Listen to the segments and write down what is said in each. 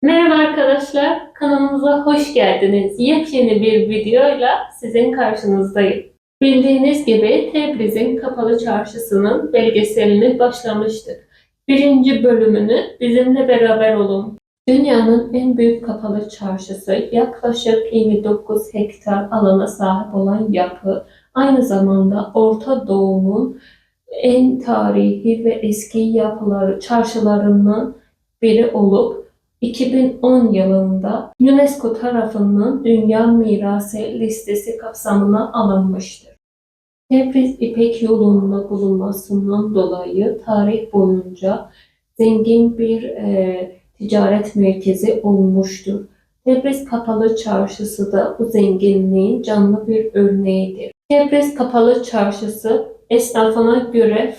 Merhaba arkadaşlar, kanalımıza hoş geldiniz. Yepyeni bir videoyla sizin karşınızdayım. Bildiğiniz gibi Tebriz'in Kapalı Çarşısı'nın belgeselini başlamıştık. Birinci bölümünü bizimle beraber olun. Dünyanın en büyük kapalı çarşısı, yaklaşık 29 hektar alana sahip olan yapı, aynı zamanda Orta Doğu'nun en tarihi ve eski çarşılarından biri olup 2010 yılında UNESCO tarafından Dünya Mirası listesi kapsamına alınmıştır. Tebriz İpek yolunda bulunmasından dolayı tarih boyunca zengin bir ticaret merkezi olmuştur. Tebriz Kapalı Çarşısı da bu zenginliğin canlı bir örneğidir. Tebriz Kapalı Çarşısı esnafına göre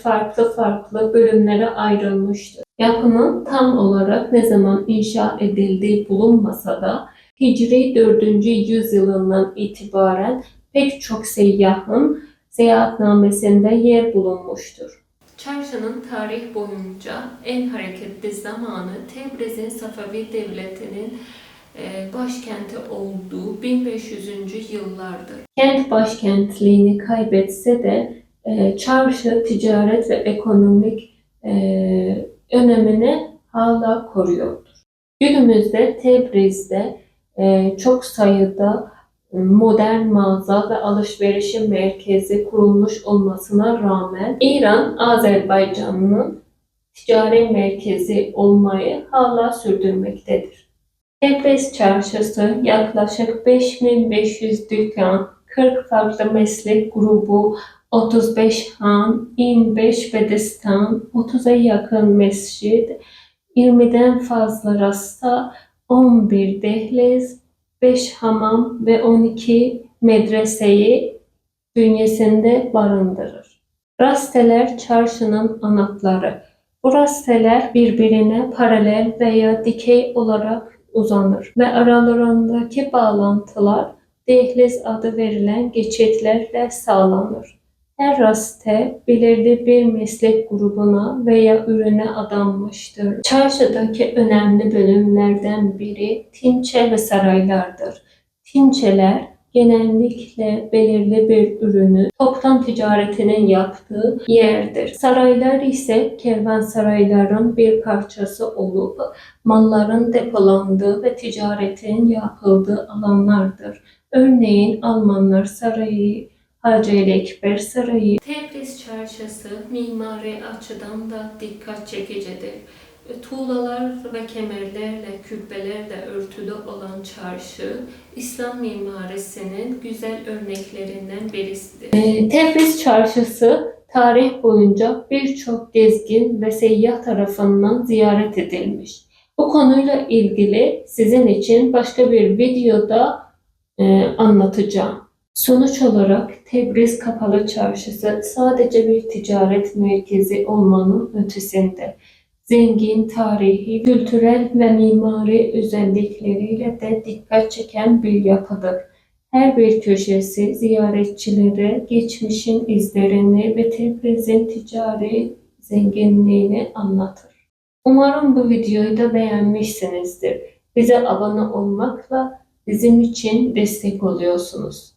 farklı bölümlere ayrılmıştır. Yapının tam olarak ne zaman inşa edildiği bulunmasa da Hicri 4. yüzyılından itibaren pek çok seyyahın seyahatnamesinde yer bulunmuştur. Çarşının tarih boyunca en hareketli zamanı Tebriz'in Safavi Devleti'nin başkenti olduğu 1500. yıllardır. Kent başkentliğini kaybetse de çarşı ticaret ve ekonomik önemini hala koruyordur. Günümüzde Tebriz'de çok sayıda modern mağaza ve alışveriş merkezi kurulmuş olmasına rağmen İran, Azerbaycan'ın ticari merkezi olmayı hala sürdürmektedir. Tebriz Çarşısı yaklaşık 5500 dükkan, 40 farklı meslek grubu, 35 han, 25 bedestan, 30'a yakın mescid, 20'den fazla rasta, 11 dehlez, 5 hamam ve 12 medreseyi bünyesinde barındırır. Rasteler çarşının anahtarı. Bu rasteler birbirine paralel veya dikey olarak uzanır ve aralarındaki bağlantılar dehlez adı verilen geçitlerle sağlanır. Her raste belirli bir meslek grubuna veya ürüne adanmıştır. Çarşıdaki önemli bölümlerden biri tinçe ve saraylardır. Tinçeler genellikle belirli bir ürünü toptan ticaretinin yaptığı yerdir. Saraylar ise kervansarayların bir parçası olup malların depolandığı ve ticaretin yapıldığı alanlardır. Örneğin Almanlar Sarayı, Hacı Ekber Sarayı. Tebriz Çarşısı mimari açıdan da dikkat çekicidir. Tuğlalar ve kemerlerle, kübbelerle örtülü olan çarşı, İslam mimarisinin güzel örneklerinden birisidir. Tebriz Çarşısı tarih boyunca birçok gezgin ve seyyah tarafından ziyaret edilmiş. Bu konuyla ilgili sizin için başka bir videoda anlatacağım. Sonuç olarak Tebriz Kapalı Çarşısı sadece bir ticaret merkezi olmanın ötesinde zengin tarihi, kültürel ve mimari özellikleriyle de dikkat çeken bir yapıdır. Her bir köşesi ziyaretçilere geçmişin izlerini ve Tebriz'in ticari zenginliğini anlatır. Umarım bu videoyu da beğenmişsinizdir. Bize abone olmakla bizim için destek oluyorsunuz.